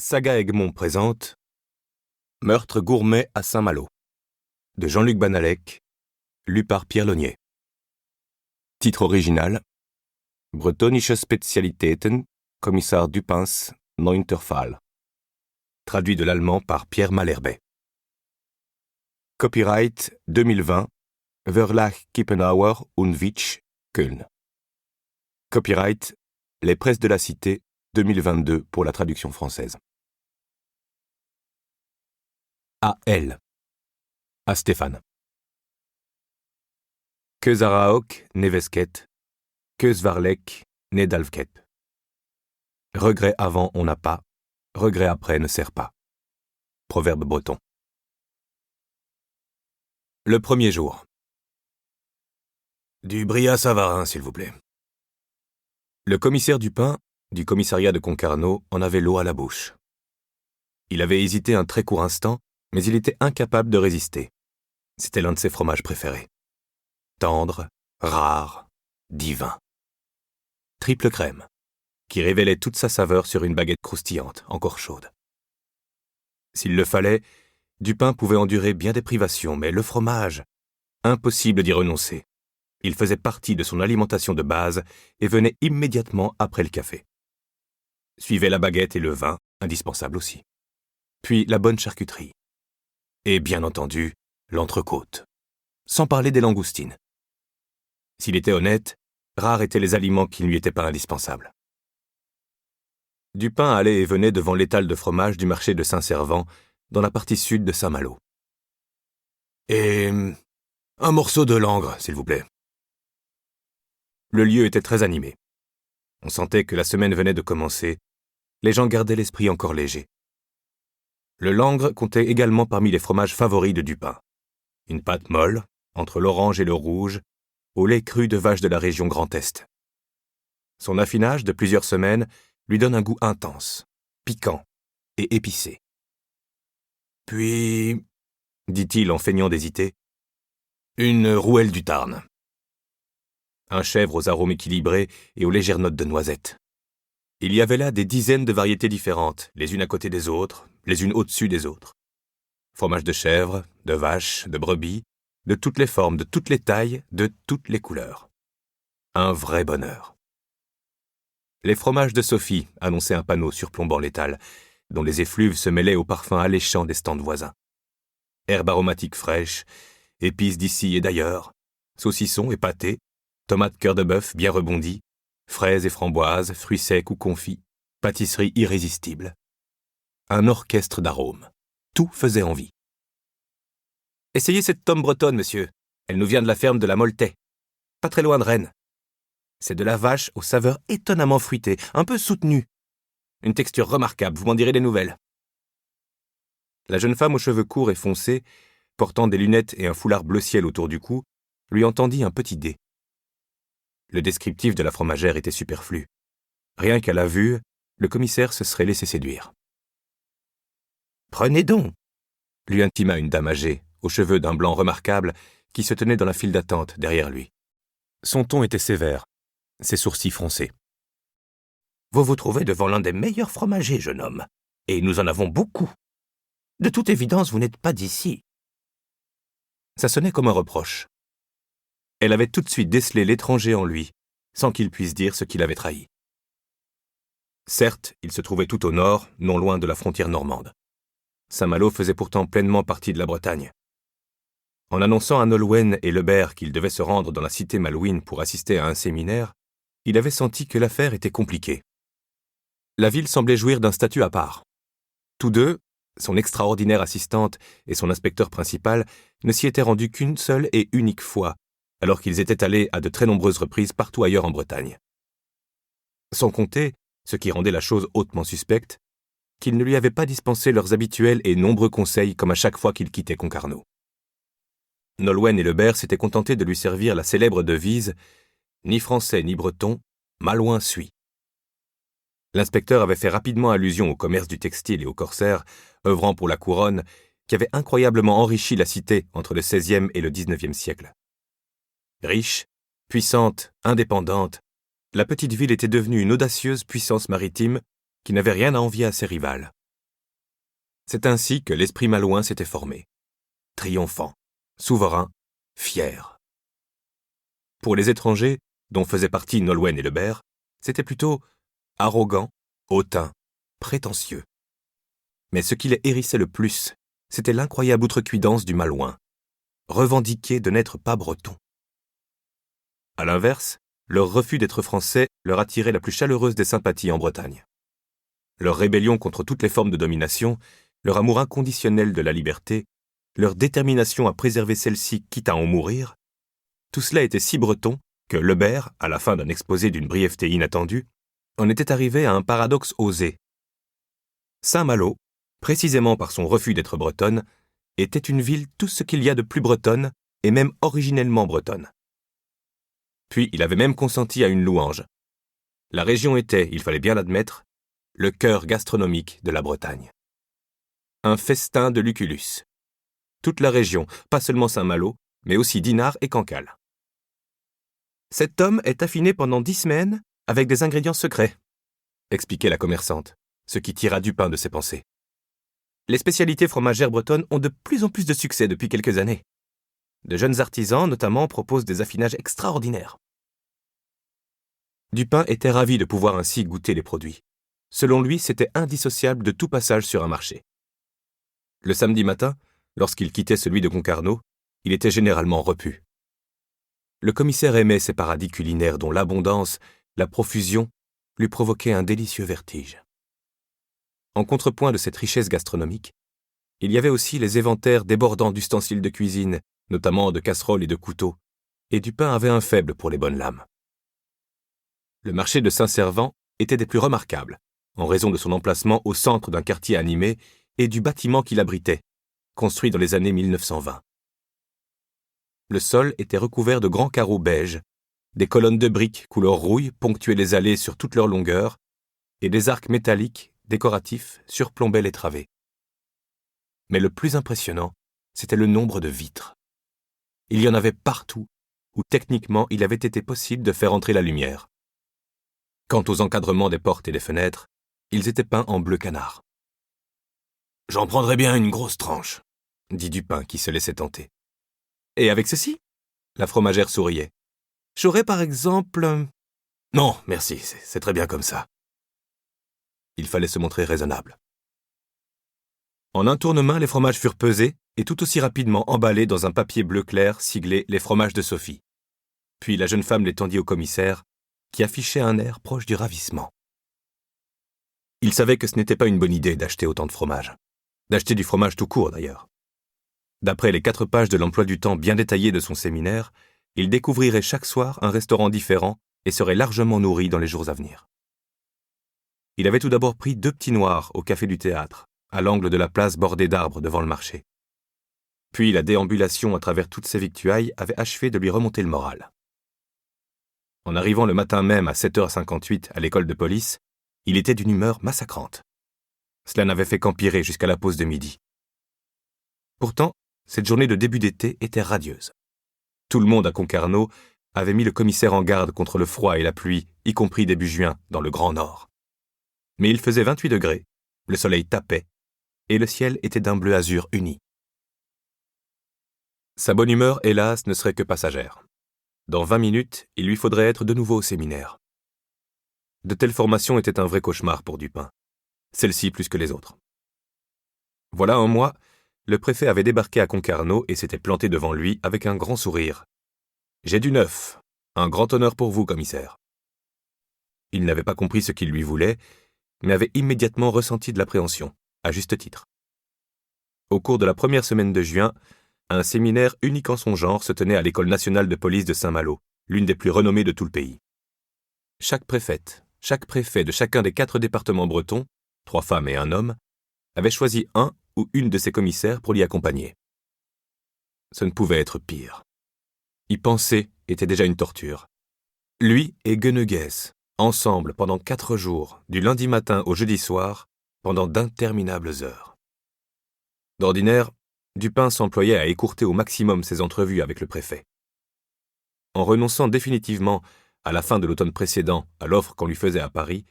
Saga Egmont présente Meurtre gourmet à Saint-Malo de Jean-Luc Banalec, lu par Pierre Launier. Titre original Bretonische Spezialitäten, Kommissar Dupins, 9. Fall. Traduit de l'allemand par Pierre Malherbe. Copyright 2020, Verlag Kippenauer und Witsch, Köln. Copyright Les Presses de la Cité, 2022 pour la traduction française. À elle. À Stéphane. Que Zaraok ne vesket, que Zvarlek ne dalvket. Regret avant on n'a pas, regret après ne sert pas. Proverbe breton. Le premier jour. Du Bria Savarin, s'il vous plaît. Le commissaire Dupin, du commissariat de Concarneau, en avait l'eau à la bouche. Il avait hésité un très court instant, mais il était incapable de résister. C'était l'un de ses fromages préférés. Tendre, rare, divin. Triple crème, qui révélait toute sa saveur sur une baguette croustillante, encore chaude. S'il le fallait, Dupin pouvait endurer bien des privations, mais le fromage, impossible d'y renoncer. Il faisait partie de son alimentation de base et venait immédiatement après le café. Suivait la baguette et le vin, indispensable aussi. Puis la bonne charcuterie. Et bien entendu, l'entrecôte. Sans parler des langoustines. S'il était honnête, rares étaient les aliments qui ne lui étaient pas indispensables. Dupin allait et venait devant l'étal de fromage du marché de Saint-Servant, dans la partie sud de Saint-Malo. Et un morceau de langre, s'il vous plaît. Le lieu était très animé. On sentait que la semaine venait de commencer. Les gens gardaient l'esprit encore léger. Le langre comptait également parmi les fromages favoris de Dupin. Une pâte molle, entre l'orange et le rouge, au lait cru de vache de la région Grand Est. Son affinage de plusieurs semaines lui donne un goût intense, piquant et épicé. Puis, dit-il en feignant d'hésiter, une rouelle du Tarn. Un chèvre aux arômes équilibrés et aux légères notes de noisettes. Il y avait là des dizaines de variétés différentes, les unes à côté des autres, les unes au-dessus des autres. Fromage de chèvre, de vache, de brebis, de toutes les formes, de toutes les tailles, de toutes les couleurs. Un vrai bonheur. Les fromages de Sophie, annonçait un panneau surplombant l'étal, dont les effluves se mêlaient aux parfums alléchants des stands voisins. Herbes aromatiques fraîches, épices d'ici et d'ailleurs, saucissons et pâtés, tomates cœur de bœuf bien rebondies, fraises et framboises, fruits secs ou confits, pâtisserie irrésistible. Un orchestre d'arômes. Tout faisait envie. Essayez cette tome bretonne, monsieur. Elle nous vient de la ferme de la Moltais, pas très loin de Rennes. C'est de la vache aux saveurs étonnamment fruitées, un peu soutenues. Une texture remarquable, vous m'en direz des nouvelles. La jeune femme aux cheveux courts et foncés, portant des lunettes et un foulard bleu ciel autour du cou, lui entendit un petit dé. Le descriptif de la fromagère était superflu. Rien qu'à la vue, le commissaire se serait laissé séduire. « Prenez donc !» lui intima une dame âgée, aux cheveux d'un blanc remarquable, qui se tenait dans la file d'attente derrière lui. Son ton était sévère, ses sourcils froncés. « Vous vous trouvez devant l'un des meilleurs fromagers, jeune homme, et nous en avons beaucoup. De toute évidence, vous n'êtes pas d'ici. » Ça sonnait comme un reproche. Elle avait tout de suite décelé l'étranger en lui, sans qu'il puisse dire ce qu'il avait trahi. Certes, il se trouvait tout au nord, non loin de la frontière normande. Saint-Malo faisait pourtant pleinement partie de la Bretagne. En annonçant à Nolwenn et Lebert qu'il devait se rendre dans la cité malouine pour assister à un séminaire, il avait senti que l'affaire était compliquée. La ville semblait jouir d'un statut à part. Tous deux, son extraordinaire assistante et son inspecteur principal, ne s'y étaient rendus qu'une seule et unique fois, alors qu'ils étaient allés à de très nombreuses reprises partout ailleurs en Bretagne. Sans compter, ce qui rendait la chose hautement suspecte, qu'ils ne lui avaient pas dispensé leurs habituels et nombreux conseils comme à chaque fois qu'il quittait Concarneau. Nolwenn et Lebert s'étaient contentés de lui servir la célèbre devise « Ni français ni breton, malouin suit ». L'inspecteur avait fait rapidement allusion au commerce du textile et au corsaire, œuvrant pour la couronne, qui avait incroyablement enrichi la cité entre le XVIe et le XIXe siècle. Riche, puissante, indépendante, la petite ville était devenue une audacieuse puissance maritime qui n'avait rien à envier à ses rivales. C'est ainsi que l'esprit malouin s'était formé. Triomphant, souverain, fier. Pour les étrangers, dont faisaient partie Nolwenn et Lebert, c'était plutôt arrogant, hautain, prétentieux. Mais ce qui les hérissait le plus, c'était l'incroyable outrecuidance du malouin, revendiquer de n'être pas breton. À l'inverse, leur refus d'être français leur attirait la plus chaleureuse des sympathies en Bretagne. Leur rébellion contre toutes les formes de domination, leur amour inconditionnel de la liberté, leur détermination à préserver celle-ci quitte à en mourir, tout cela était si breton que Lebert, à la fin d'un exposé d'une brièveté inattendue, en était arrivé à un paradoxe osé. Saint-Malo, précisément par son refus d'être bretonne, était une ville tout ce qu'il y a de plus bretonne et même originellement bretonne. Puis il avait même consenti à une louange. La région était, il fallait bien l'admettre, le cœur gastronomique de la Bretagne. Un festin de Lucullus. Toute la région, pas seulement Saint-Malo, mais aussi Dinard et Cancale. Cet homme est affiné pendant 10 semaines avec des ingrédients secrets, expliquait la commerçante, ce qui tira Dupin de ses pensées. Les spécialités fromagères bretonnes ont de plus en plus de succès depuis quelques années. De jeunes artisans, notamment, proposent des affinages extraordinaires. Dupin était ravi de pouvoir ainsi goûter les produits. Selon lui, c'était indissociable de tout passage sur un marché. Le samedi matin, lorsqu'il quittait celui de Concarneau, il était généralement repu. Le commissaire aimait ces paradis culinaires dont l'abondance, la profusion, lui provoquaient un délicieux vertige. En contrepoint de cette richesse gastronomique, il y avait aussi les éventaires débordants d'ustensiles de cuisine, notamment de casseroles et de couteaux, et Dupin avait un faible pour les bonnes lames. Le marché de Saint-Servant était des plus remarquables, en raison de son emplacement au centre d'un quartier animé et du bâtiment qui l'abritait, construit dans les années 1920. Le sol était recouvert de grands carreaux beiges, des colonnes de briques couleur rouille ponctuaient les allées sur toute leur longueur, et des arcs métalliques, décoratifs, surplombaient les travées. Mais le plus impressionnant, c'était le nombre de vitres. Il y en avait partout, où techniquement il avait été possible de faire entrer la lumière. Quant aux encadrements des portes et des fenêtres, ils étaient peints en bleu canard. « J'en prendrais bien une grosse tranche, » dit Dupin qui se laissait tenter. « Et avec ceci ?» La fromagère souriait. « J'aurais par exemple… » « Non, merci, c'est très bien comme ça. » Il fallait se montrer raisonnable. En un tournement, les fromages furent pesés et tout aussi rapidement emballés dans un papier bleu clair siglé « Les fromages de Sophie ». Puis la jeune femme les tendit au commissaire, qui affichait un air proche du ravissement. Il savait que ce n'était pas une bonne idée d'acheter autant de fromage. D'acheter du fromage tout court, d'ailleurs. D'après les 4 pages de l'emploi du temps bien détaillé de son séminaire, il découvrirait chaque soir un restaurant différent et serait largement nourri dans les jours à venir. Il avait tout d'abord pris 2 petits noirs au café du théâtre, à l'angle de la place bordée d'arbres devant le marché. Puis la déambulation à travers toutes ces victuailles avait achevé de lui remonter le moral. En arrivant le matin même à 7h58 à l'école de police, il était d'une humeur massacrante. Cela n'avait fait qu'empirer jusqu'à la pause de midi. Pourtant, cette journée de début d'été était radieuse. Tout le monde à Concarneau avait mis le commissaire en garde contre le froid et la pluie, y compris début juin, dans le Grand Nord. Mais il faisait 28 degrés, le soleil tapait, et le ciel était d'un bleu azur uni. Sa bonne humeur, hélas, ne serait que passagère. Dans 20 minutes, il lui faudrait être de nouveau au séminaire. De telles formations étaient un vrai cauchemar pour Dupin. Celle-ci plus que les autres. Voilà un mois, le préfet avait débarqué à Concarneau et s'était planté devant lui avec un grand sourire. « J'ai du neuf. Un grand honneur pour vous, commissaire. » Il n'avait pas compris ce qu'il lui voulait, mais avait immédiatement ressenti de l'appréhension, à juste titre. Au cours de la première semaine de juin, un séminaire unique en son genre se tenait à l'École nationale de police de Saint-Malo, l'une des plus renommées de tout le pays. Chaque préfète, chaque préfet de chacun des 4 départements bretons, 3 femmes et un homme, avait choisi un ou une de ses commissaires pour l'y accompagner. Ce ne pouvait être pire. Y penser était déjà une torture. Lui et Gueneguès, ensemble pendant 4 jours, du lundi matin au jeudi soir, pendant d'interminables heures. D'ordinaire, Dupin s'employait à écourter au maximum ses entrevues avec le préfet. En renonçant définitivement, à la fin de l'automne précédent, à l'offre qu'on lui faisait à Paris,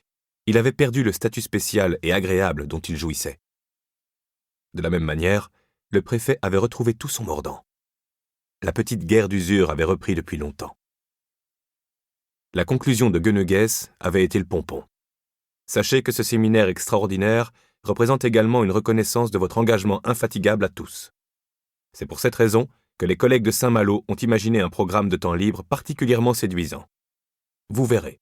il avait perdu le statut spécial et agréable dont il jouissait. De la même manière, le préfet avait retrouvé tout son mordant. La petite guerre d'usure avait repris depuis longtemps. La conclusion de Gueneguès avait été le pompon. Sachez que ce séminaire extraordinaire représente également une reconnaissance de votre engagement infatigable à tous. C'est pour cette raison que les collègues de Saint-Malo ont imaginé un programme de temps libre particulièrement séduisant. Vous verrez.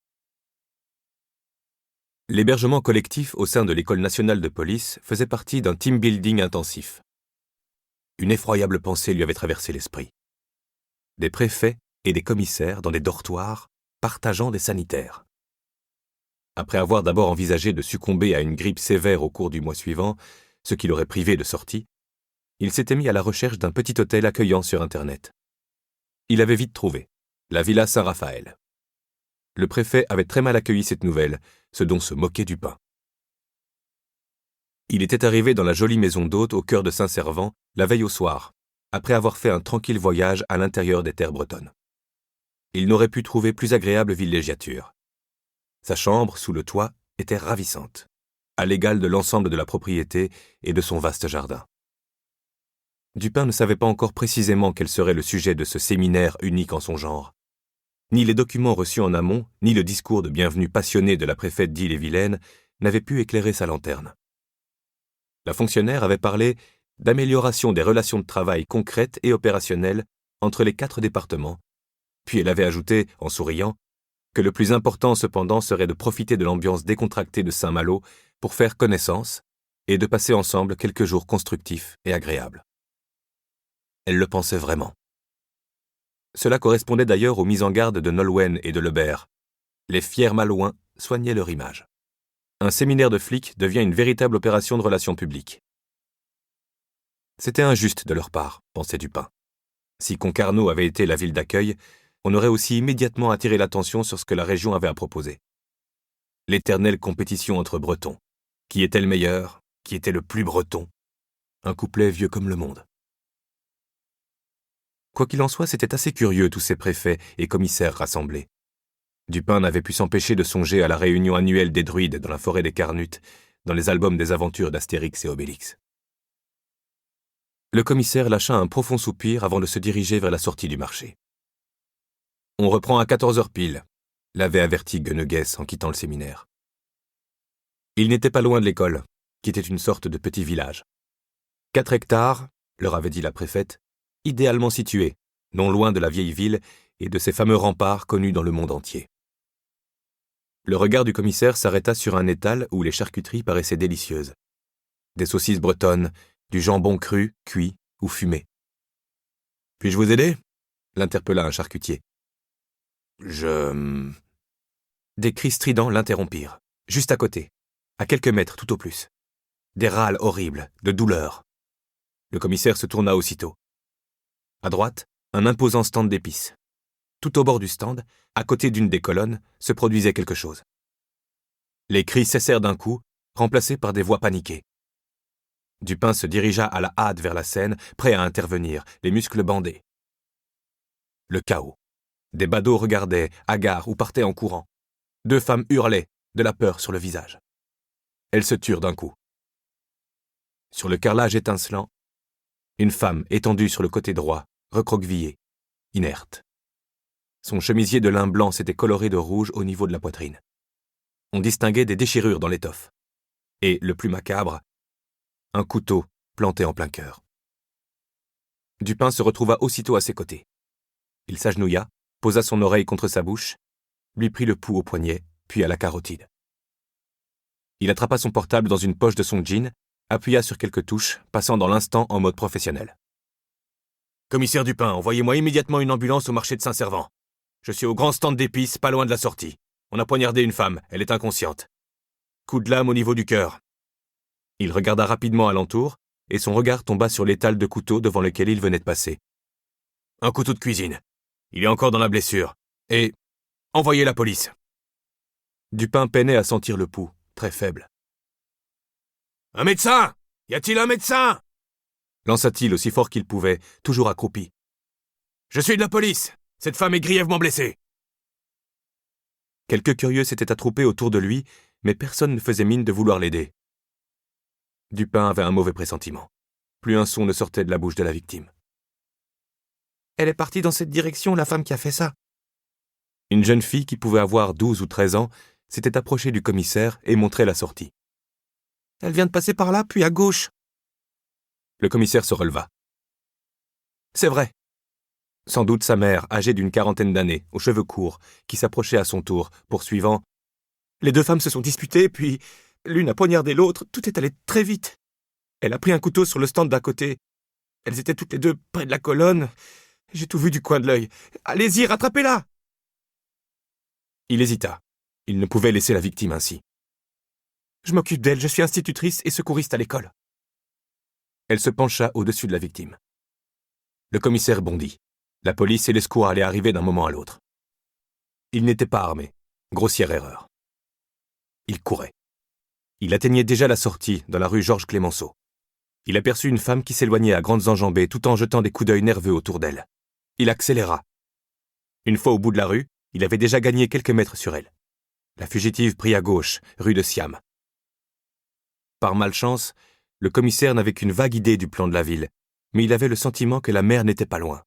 L'hébergement collectif au sein de l'École nationale de police faisait partie d'un team building intensif. Une effroyable pensée lui avait traversé l'esprit. Des préfets et des commissaires dans des dortoirs, partageant des sanitaires. Après avoir d'abord envisagé de succomber à une grippe sévère au cours du mois suivant, ce qui l'aurait privé de sortie, il s'était mis à la recherche d'un petit hôtel accueillant sur Internet. Il avait vite trouvé, la Villa Saint-Raphaël. Le préfet avait très mal accueilli cette nouvelle, ce dont se moquait Dupin. Il était arrivé dans la jolie maison d'hôte au cœur de Saint-Servant, la veille au soir, après avoir fait un tranquille voyage à l'intérieur des terres bretonnes. Il n'aurait pu trouver plus agréable villégiature. Sa chambre, sous le toit, était ravissante, à l'égal de l'ensemble de la propriété et de son vaste jardin. Dupin ne savait pas encore précisément quel serait le sujet de ce séminaire unique en son genre. Ni les documents reçus en amont, ni le discours de bienvenue passionné de la préfète d'Ille-et-Vilaine n'avaient pu éclairer sa lanterne. La fonctionnaire avait parlé d'amélioration des relations de travail concrètes et opérationnelles entre les 4 départements, puis elle avait ajouté, en souriant, que le plus important cependant serait de profiter de l'ambiance décontractée de Saint-Malo pour faire connaissance et de passer ensemble quelques jours constructifs et agréables. Elle le pensait vraiment. Cela correspondait d'ailleurs aux mises en garde de Nolwenn et de Lebert. Les fiers Malouins soignaient leur image. Un séminaire de flics devient une véritable opération de relations publiques. C'était injuste de leur part, pensait Dupin. Si Concarneau avait été la ville d'accueil, on aurait aussi immédiatement attiré l'attention sur ce que la région avait à proposer. L'éternelle compétition entre Bretons. Qui était le meilleur? Qui était le plus breton? Un couplet vieux comme le monde. Quoi qu'il en soit, c'était assez curieux tous ces préfets et commissaires rassemblés. Dupin n'avait pu s'empêcher de songer à la réunion annuelle des druides dans la forêt des Carnutes, dans les albums des aventures d'Astérix et Obélix. Le commissaire lâcha un profond soupir avant de se diriger vers la sortie du marché. « On reprend à 14h pile », l'avait averti Gueneguès en quittant le séminaire. Il n'était pas loin de l'école, qui était une sorte de petit village. 4 hectares, leur avait dit la préfète, idéalement situés, non loin de la vieille ville et de ces fameux remparts connus dans le monde entier. Le regard du commissaire s'arrêta sur un étal où les charcuteries paraissaient délicieuses. Des saucisses bretonnes, du jambon cru, cuit ou fumé. « Puis-je vous aider » l'interpella un charcutier. Des cris stridents l'interrompirent, juste à côté, à quelques mètres tout au plus. Des râles horribles, de douleur. Le commissaire se tourna aussitôt. À droite, un imposant stand d'épices. Tout au bord du stand, à côté d'une des colonnes, se produisait quelque chose. Les cris cessèrent d'un coup, remplacés par des voix paniquées. Dupin se dirigea à la hâte vers la scène, prêt à intervenir, les muscles bandés. Le chaos. Des badauds regardaient, hagards ou partaient en courant. 2 femmes hurlaient, de la peur sur le visage. Elles se turent d'un coup. Sur le carrelage étincelant, une femme étendue sur le côté droit, recroquevillée, inerte. Son chemisier de lin blanc s'était coloré de rouge au niveau de la poitrine. On distinguait des déchirures dans l'étoffe. Et, le plus macabre, un couteau planté en plein cœur. Dupin se retrouva aussitôt à ses côtés. Il s'agenouilla, posa son oreille contre sa bouche, lui prit le pouls au poignet, puis à la carotide. Il attrapa son portable dans une poche de son jean, appuya sur quelques touches, passant dans l'instant en mode professionnel. « Commissaire Dupin, envoyez-moi immédiatement une ambulance au marché de Saint-Servant. Je suis au grand stand d'épices, pas loin de la sortie. On a poignardé une femme, elle est inconsciente. Coup de lame au niveau du cœur. » Il regarda rapidement alentour, et son regard tomba sur l'étal de couteaux devant lequel il venait de passer. « Un couteau de cuisine. Il est encore dans la blessure. Et... envoyez la police. » Dupin peinait à sentir le pouls, très faible. « Un médecin! Y a-t-il un médecin ?» lança-t-il aussi fort qu'il pouvait, toujours accroupi. « Je suis de la police. Cette femme est grièvement blessée. » Quelques curieux s'étaient attroupés autour de lui, mais personne ne faisait mine de vouloir l'aider. Dupin avait un mauvais pressentiment. plus un son ne sortait de la bouche de la victime. « Elle est partie dans cette direction, la femme qui a fait ça. » Une jeune fille qui pouvait avoir 12 ou 13 ans s'était approchée du commissaire et montrait la sortie. « Elle vient de passer par là, puis à gauche. » Le commissaire se releva. « C'est vrai. » Sans doute sa mère, âgée d'une quarantaine d'années, aux cheveux courts, qui s'approchait à son tour, poursuivant. « Les deux femmes se sont disputées, puis l'une a poignardé l'autre, tout est allé très vite. Elle a pris un couteau sur le stand d'à côté. Elles étaient toutes les deux près de la colonne. J'ai tout vu du coin de l'œil. Allez-y, rattrapez-la !» Il hésita. Il ne pouvait laisser la victime ainsi. « Je m'occupe d'elle, je suis institutrice et secouriste à l'école. » Elle se pencha au-dessus de la victime. Le commissaire bondit. La police et les secours allaient arriver d'un moment à l'autre. Il n'était pas armé. Grossière erreur. Il courait. Il atteignait déjà la sortie, dans la rue Georges Clemenceau. Il aperçut une femme qui s'éloignait à grandes enjambées tout en jetant des coups d'œil nerveux autour d'elle. Il accéléra. Une fois au bout de la rue, il avait déjà gagné quelques mètres sur elle. La fugitive prit à gauche, rue de Siam. Par malchance, le commissaire n'avait qu'une vague idée du plan de la ville, mais il avait le sentiment que la mer n'était pas loin.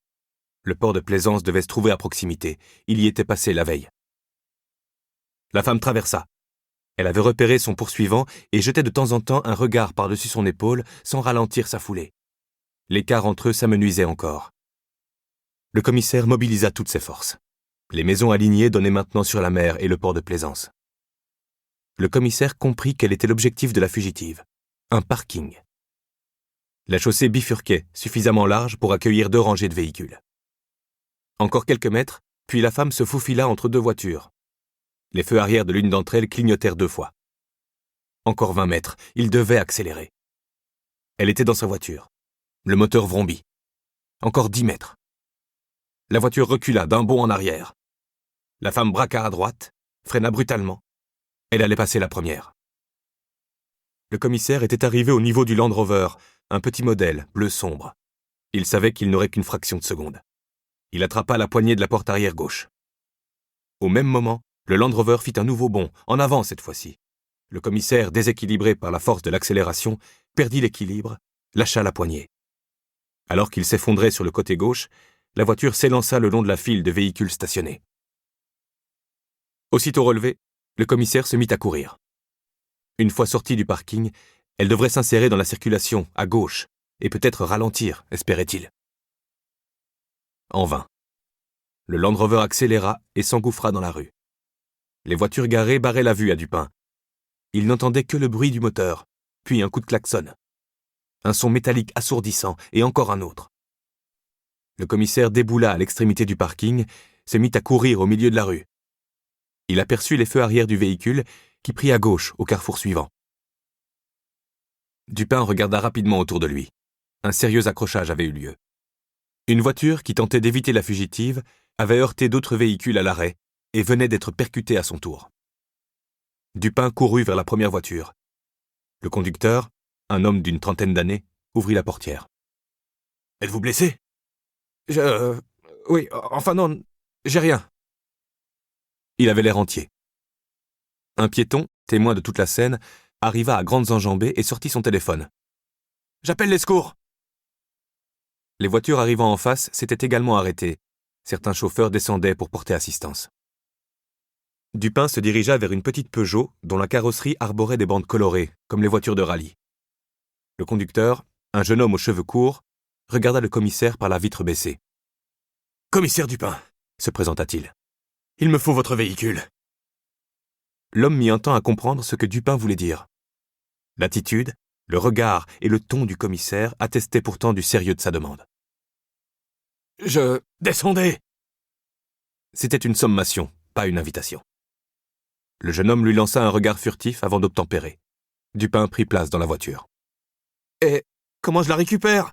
Le port de Plaisance devait se trouver à proximité. Il y était passé la veille. La femme traversa. Elle avait repéré son poursuivant et jetait de temps en temps un regard par-dessus son épaule sans ralentir sa foulée. L'écart entre eux s'amenuisait encore. Le commissaire mobilisa toutes ses forces. Les maisons alignées donnaient maintenant sur la mer et le port de Plaisance. Le commissaire comprit quel était l'objectif de la fugitive. Un parking. La chaussée bifurquait, suffisamment large pour accueillir 2 rangées de véhicules. Encore quelques mètres, puis la femme se faufila entre 2 voitures. Les feux arrière de l'une d'entre elles clignotèrent 2 fois. Encore 20 mètres, il devait accélérer. Elle était dans sa voiture. Le moteur vrombit. Encore 10 mètres. La voiture recula d'un bond en arrière. La femme braqua à droite, freina brutalement. Elle allait passer la première. Le commissaire était arrivé au niveau du Land Rover, un petit modèle, bleu sombre. Il savait qu'il n'aurait qu'une fraction de seconde. Il attrapa la poignée de la porte arrière gauche. Au même moment, le Land Rover fit un nouveau bond, en avant cette fois-ci. Le commissaire, déséquilibré par la force de l'accélération, perdit l'équilibre, lâcha la poignée. Alors qu'il s'effondrait sur le côté gauche, la voiture s'élança le long de la file de véhicules stationnés. Aussitôt relevée, le commissaire se mit à courir. Une fois sortie du parking, elle devrait s'insérer dans la circulation, à gauche, et peut-être ralentir, espérait-il. En vain. Le Land Rover accéléra et s'engouffra dans la rue. Les voitures garées barraient la vue à Dupin. Il n'entendait que le bruit du moteur, puis un coup de klaxon. Un son métallique assourdissant, et encore un autre. Le commissaire déboula à l'extrémité du parking, se mit à courir au milieu de la rue. Il aperçut les feux arrière du véhicule, qui prit à gauche au carrefour suivant. Dupin regarda rapidement autour de lui. Un sérieux accrochage avait eu lieu. Une voiture qui tentait d'éviter la fugitive avait heurté d'autres véhicules à l'arrêt et venait d'être percutée à son tour. Dupin courut vers la première voiture. Le conducteur, un homme d'une trentaine d'années, ouvrit la portière. « Êtes-vous blessé ? » Oui, enfin non, j'ai rien. Il avait l'air entier. Un piéton, témoin de toute la scène, arriva à grandes enjambées et sortit son téléphone. « J'appelle les secours !» Les voitures arrivant en face s'étaient également arrêtées. Certains chauffeurs descendaient pour porter assistance. Dupin se dirigea vers une petite Peugeot dont la carrosserie arborait des bandes colorées, comme les voitures de rallye. Le conducteur, un jeune homme aux cheveux courts, regarda le commissaire par la vitre baissée. « Commissaire Dupin, » se présenta-t-il. « Il me faut votre véhicule. » L'homme mit un temps à comprendre ce que Dupin voulait dire. L'attitude, le regard et le ton du commissaire attestaient pourtant du sérieux de sa demande. « Descendez !» C'était une sommation, pas une invitation. Le jeune homme lui lança un regard furtif avant d'obtempérer. Dupin prit place dans la voiture. « Et comment je la récupère ?»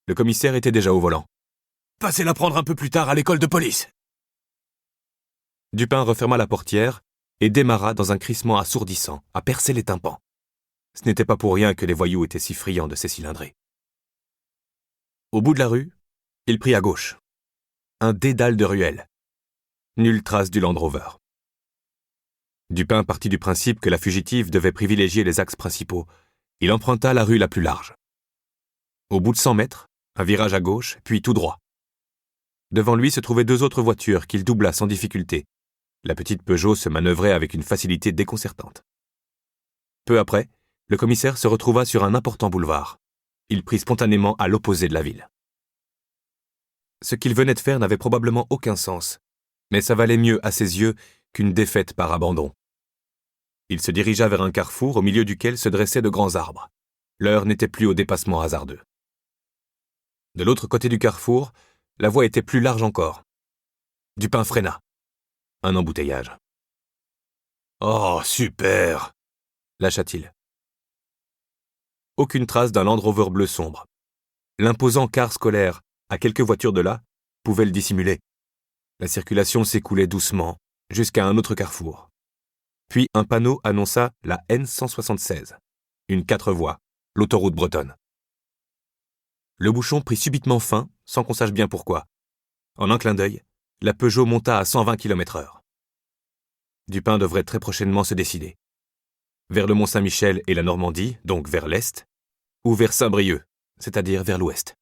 Le commissaire était déjà au volant. « Passez la prendre un peu plus tard à l'école de police. » Dupin referma la portière et démarra dans un crissement assourdissant, à percer les tympans. Ce n'était pas pour rien que les voyous étaient si friands de ces cylindrées. Au bout de la rue, il prit à gauche. Un dédale de ruelles. Nulle trace du Land Rover. Dupin partit du principe que la fugitive devait privilégier les axes principaux. Il emprunta la rue la plus large. Au bout de 100 mètres, un virage à gauche, puis tout droit. Devant lui se trouvaient 2 autres voitures qu'il doubla sans difficulté. La petite Peugeot se manœuvrait avec une facilité déconcertante. Peu après, le commissaire se retrouva sur un important boulevard. Il prit spontanément à l'opposé de la ville. Ce qu'il venait de faire n'avait probablement aucun sens, mais ça valait mieux à ses yeux qu'une défaite par abandon. Il se dirigea vers un carrefour au milieu duquel se dressaient de grands arbres. L'heure n'était plus au dépassement hasardeux. De l'autre côté du carrefour, la voie était plus large encore. Dupin freina. Un embouteillage. « Oh, super !» lâcha-t-il. Aucune trace d'un Land Rover bleu sombre. L'imposant car scolaire, à quelques voitures de là, pouvait le dissimuler. La circulation s'écoulait doucement, jusqu'à un autre carrefour. Puis un panneau annonça la N176, une 4 voies, l'autoroute bretonne. Le bouchon prit subitement fin, sans qu'on sache bien pourquoi. En un clin d'œil, la Peugeot monta à 120 km/h. Dupin devrait très prochainement se décider. Vers le Mont-Saint-Michel et la Normandie, donc vers l'est, ou vers Saint-Brieuc, c'est-à-dire vers l'ouest.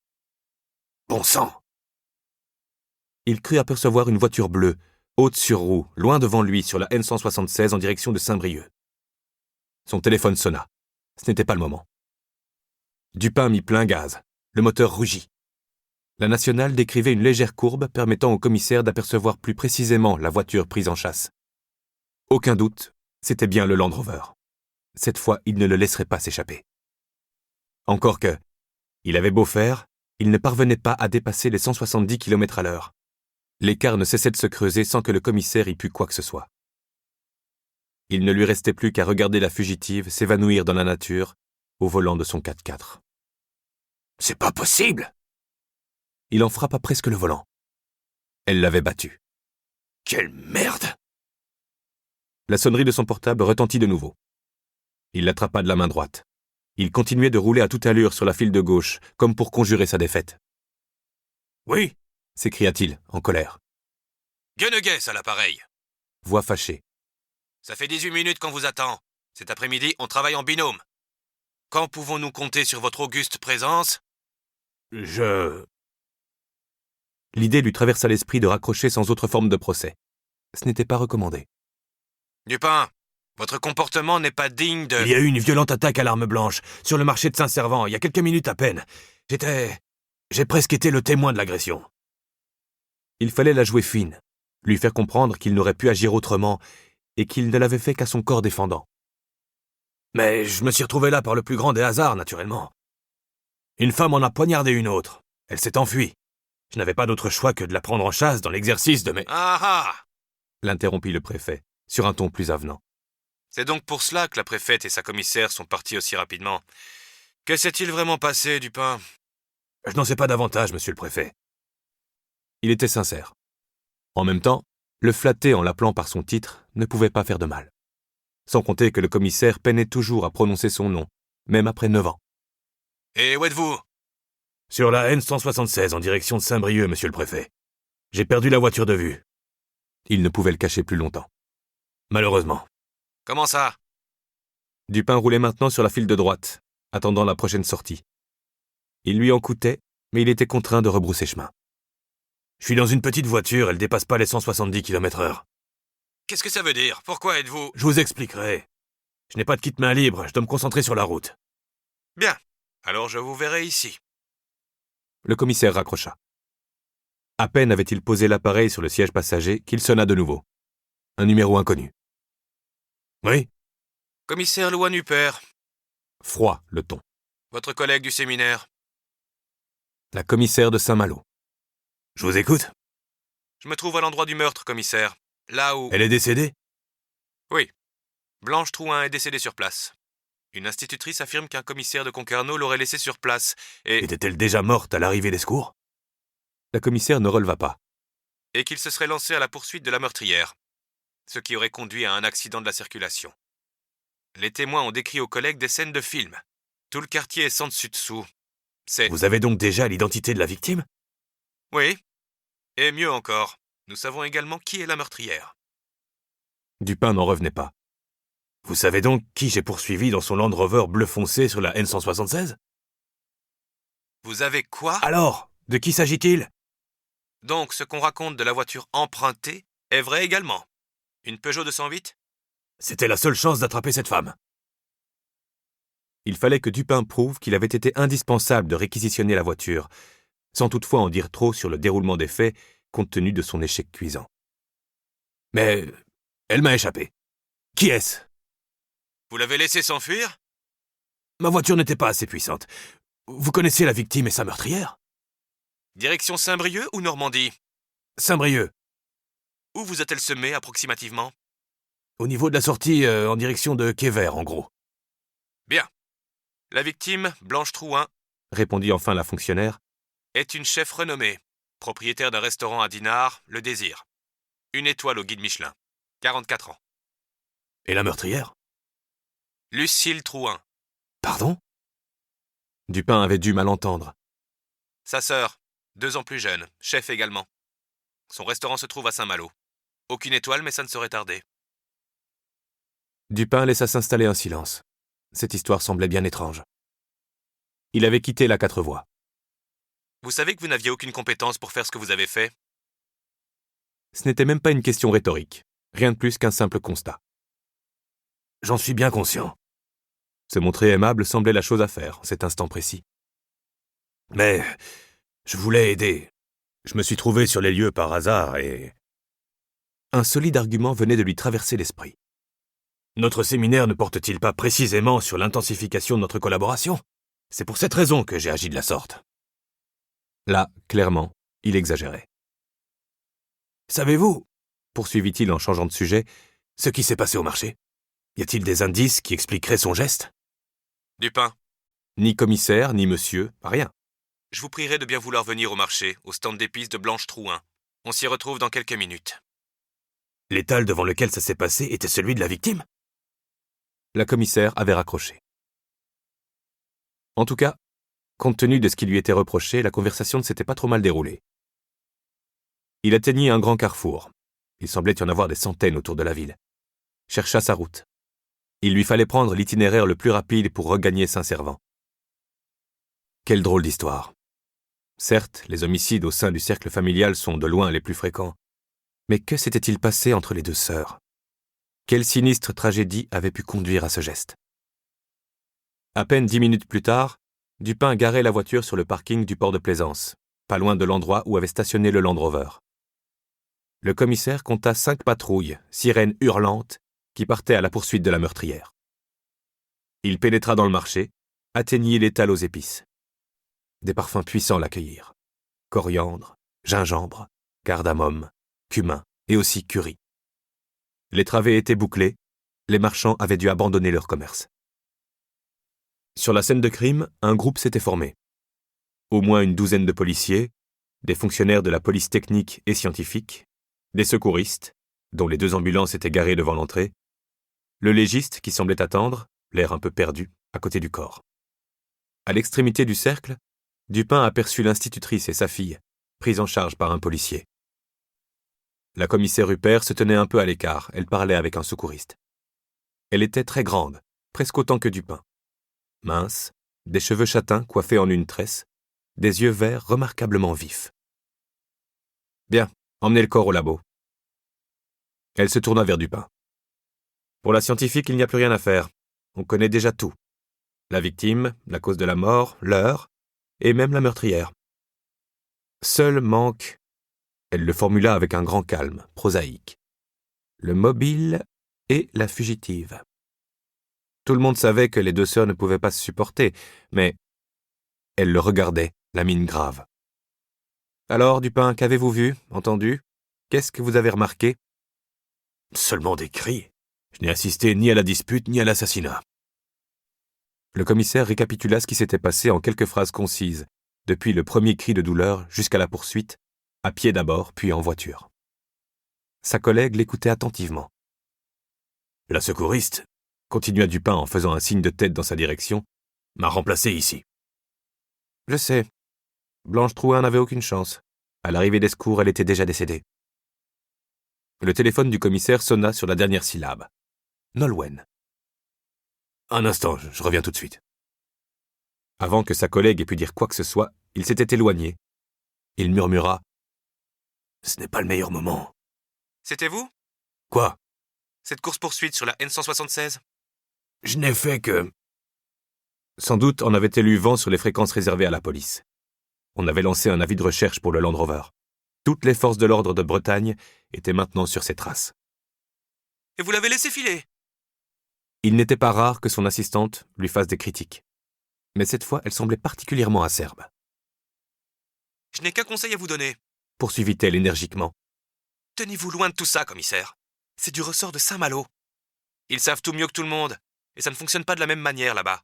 Bon sang! Il crut apercevoir une voiture bleue, haute sur roue, loin devant lui sur la N176 en direction de Saint-Brieuc. Son téléphone sonna. Ce n'était pas le moment. Dupin mit plein gaz. Le moteur rugit. La nationale décrivait une légère courbe permettant au commissaire d'apercevoir plus précisément la voiture prise en chasse. Aucun doute, c'était bien le Land Rover. Cette fois, il ne le laisserait pas s'échapper. Encore que, il avait beau faire, il ne parvenait pas à dépasser les 170 km/h. L'écart ne cessait de se creuser sans que le commissaire y pût quoi que ce soit. Il ne lui restait plus qu'à regarder la fugitive s'évanouir dans la nature au volant de son 4x4. « C'est pas possible !» Il en frappa presque le volant. Elle l'avait battu. « Quelle merde !» La sonnerie de son portable retentit de nouveau. Il l'attrapa de la main droite. Il continuait de rouler à toute allure sur la file de gauche, comme pour conjurer sa défaite. « Oui !» s'écria-t-il, en colère. « Gueneguès à l'appareil !» Voix fâchée. « Ça fait 18 minutes qu'on vous attend. Cet après-midi, on travaille en binôme. Quand pouvons-nous compter sur votre auguste présence ? » L'idée lui traversa l'esprit de raccrocher sans autre forme de procès. Ce n'était pas recommandé. « Dupin, votre comportement n'est pas digne de... » « Il y a eu une violente attaque à l'arme blanche, sur le marché de Saint-Servant, il y a quelques minutes à peine. J'ai presque été le témoin de l'agression. » Il fallait la jouer fine, lui faire comprendre qu'il n'aurait pu agir autrement et qu'il ne l'avait fait qu'à son corps défendant. « Mais je me suis retrouvé là par le plus grand des hasards, naturellement. Une femme en a poignardé une autre. Elle s'est enfuie. Je n'avais pas d'autre choix que de la prendre en chasse dans l'exercice de mes... »« Ah ah !» l'interrompit le préfet, sur un ton plus avenant. « C'est donc pour cela que la préfète et sa commissaire sont partis aussi rapidement. Que s'est-il vraiment passé, Dupin ? » ?»« Je n'en sais pas davantage, monsieur le préfet. » Il était sincère. En même temps, le flatter en l'appelant par son titre ne pouvait pas faire de mal. Sans compter que le commissaire peinait toujours à prononcer son nom, même après 9 ans. « Et où êtes-vous ? » ?»« Sur la N176 en direction de Saint-Brieuc, monsieur le préfet. J'ai perdu la voiture de vue. » Il ne pouvait le cacher plus longtemps. Malheureusement. « Comment ça ? » Dupin roulait maintenant sur la file de droite, attendant la prochaine sortie. Il lui en coûtait, mais il était contraint de rebrousser chemin. « Je suis dans une petite voiture, elle dépasse pas les 170 km/h. »« Qu'est-ce que ça veut dire ? Pourquoi êtes-vous... » ?»« Je vous expliquerai. Je n'ai pas de kit-main libre, je dois me concentrer sur la route. »« Bien, alors je vous verrai ici. » Le commissaire raccrocha. À peine avait-il posé l'appareil sur le siège passager qu'il sonna de nouveau. Un numéro inconnu. « Oui ? » ?»« Commissaire Louis Huppert. » Froid, le ton. « Votre collègue du séminaire. » La commissaire de Saint-Malo. « Je vous écoute. »« Je me trouve à l'endroit du meurtre, commissaire. Là où... »« Elle est décédée ? » ?»« Oui. Blanche Trouin est décédée sur place. Une institutrice affirme qu'un commissaire de Concarneau l'aurait laissée sur place et... »« Était-elle déjà morte à l'arrivée des secours ? » La commissaire ne releva pas. « Et qu'il se serait lancé à la poursuite de la meurtrière, ce qui aurait conduit à un accident de la circulation. Les témoins ont décrit aux collègues des scènes de film. Tout le quartier est sans dessus-dessous. C'est... »« Vous avez donc déjà l'identité de la victime ? » ?»« Oui. Et mieux encore, nous savons également qui est la meurtrière. » Dupin n'en revenait pas. « Vous savez donc qui j'ai poursuivi dans son Land Rover bleu foncé sur la N176 ? » Vous avez quoi? Alors, de qui s'agit-il? Donc, ce qu'on raconte de la voiture empruntée est vrai également. Une Peugeot 208? C'était la seule chance d'attraper cette femme. Il fallait que Dupin prouve qu'il avait été indispensable de réquisitionner la voiture, sans toutefois en dire trop sur le déroulement des faits, compte tenu de son échec cuisant. Mais elle m'a échappé. Qui est-ce? Vous l'avez laissé s'enfuir? Ma voiture n'était pas assez puissante. Vous connaissez la victime et sa meurtrière? Direction Saint-Brieuc ou Normandie? Saint-Brieuc. Où vous a-t-elle semé approximativement? Au niveau de la sortie en direction de Quai-Vert, en gros. Bien. La victime, Blanche Trouin, répondit enfin la fonctionnaire, est une chef renommée, propriétaire d'un restaurant à Dinard, Le Désir. 1 étoile au guide Michelin. 44 ans. Et la meurtrière? Lucille Trouin. Pardon? Dupin avait dû mal entendre. Sa sœur, 2 ans plus jeune, chef également. Son restaurant se trouve à Saint-Malo. Aucune étoile, mais ça ne saurait tarder. Dupin laissa s'installer un silence. Cette histoire semblait bien étrange. Il avait quitté la 4 voies. Vous savez que vous n'aviez aucune compétence pour faire ce que vous avez fait? Ce n'était même pas une question rhétorique, rien de plus qu'un simple constat. J'en suis bien conscient. Se montrer aimable semblait la chose à faire, en cet instant précis. Mais je voulais aider. Je me suis trouvé sur les lieux par hasard et... Un solide argument venait de lui traverser l'esprit. Notre séminaire ne porte-t-il pas précisément sur l'intensification de notre collaboration? C'est pour cette raison que j'ai agi de la sorte. Là, clairement, il exagérait. Savez-vous, poursuivit-il en changeant de sujet, ce qui s'est passé au marché? Y a-t-il des indices qui expliqueraient son geste? Dupin. Ni commissaire, ni monsieur, rien. Je vous prierai de bien vouloir venir au marché, au stand d'épices de Blanche Trouin. On s'y retrouve dans quelques minutes. L'étal devant lequel ça s'est passé était celui de la victime? La commissaire avait raccroché. En tout cas, compte tenu de ce qui lui était reproché, la conversation ne s'était pas trop mal déroulée. Il atteignit un grand carrefour. Il semblait y en avoir des centaines autour de la ville. Chercha sa route. Il lui fallait prendre l'itinéraire le plus rapide pour regagner Saint-Servant. Quelle drôle d'histoire. Certes, les homicides au sein du cercle familial sont de loin les plus fréquents. Mais que s'était-il passé entre les deux sœurs? Quelle sinistre tragédie avait pu conduire à ce geste? À peine 10 minutes plus tard, Dupin garait la voiture sur le parking du port de Plaisance, pas loin de l'endroit où avait stationné le Land Rover. Le commissaire compta 5 patrouilles, sirènes hurlantes, qui partaient à la poursuite de la meurtrière. Il pénétra dans le marché, atteignit l'étal aux épices. Des parfums puissants l'accueillirent. Coriandre, gingembre, cardamome, cumin et aussi curry. Les travées étaient bouclés, les marchands avaient dû abandonner leur commerce. Sur la scène de crime, un groupe s'était formé. Au moins une douzaine de policiers, des fonctionnaires de la police technique et scientifique, des secouristes, dont les 2 ambulances étaient garées devant l'entrée, le légiste qui semblait attendre, l'air un peu perdu, à côté du corps. À l'extrémité du cercle, Dupin aperçut l'institutrice et sa fille, prises en charge par un policier. La commissaire Rupert se tenait un peu à l'écart, elle parlait avec un secouriste. Elle était très grande, presque autant que Dupin. Mince, des cheveux châtains coiffés en une tresse, des yeux verts remarquablement vifs. « Bien, emmenez le corps au labo. » Elle se tourna vers Dupin. « Pour la scientifique, il n'y a plus rien à faire. On connaît déjà tout. La victime, la cause de la mort, l'heure, et même la meurtrière. Seul manque... » Elle le formula avec un grand calme, prosaïque. Le mobile et la fugitive. Tout le monde savait que les 2 sœurs ne pouvaient pas se supporter, mais elle le regardait, la mine grave. « Alors, Dupin, qu'avez-vous vu, entendu? Qu'est-ce que vous avez remarqué? » Seulement des cris. Je n'ai assisté ni à la dispute ni à l'assassinat. Le commissaire récapitula ce qui s'était passé en quelques phrases concises, depuis le premier cri de douleur jusqu'à la poursuite, à pied d'abord, puis en voiture. Sa collègue l'écoutait attentivement. « La secouriste, » continua Dupin en faisant un signe de tête dans sa direction, « m'a remplacé ici. »« Je sais. Blanche Trouin n'avait aucune chance. À l'arrivée des secours, elle était déjà décédée. » Le téléphone du commissaire sonna sur la dernière syllabe. Nolwenn. « Un instant, je reviens tout de suite. » Avant que sa collègue ait pu dire quoi que ce soit, il s'était éloigné. Il murmura « Ce n'est pas le meilleur moment. »« C'était vous ? Quoi ? Cette course-poursuite sur la N176 ? Je n'ai fait que... » Sans doute en avait-elle eu vent sur les fréquences réservées à la police. On avait lancé un avis de recherche pour le Land Rover. Toutes les forces de l'ordre de Bretagne étaient maintenant sur ses traces. Et vous l'avez laissé filer ? Il n'était pas rare que son assistante lui fasse des critiques. Mais cette fois, elle semblait particulièrement acerbe. Je n'ai qu'un conseil à vous donner, poursuivit-elle énergiquement. Tenez-vous loin de tout ça, commissaire. C'est du ressort de Saint-Malo. Ils savent tout mieux que tout le monde, et ça ne fonctionne pas de la même manière là-bas.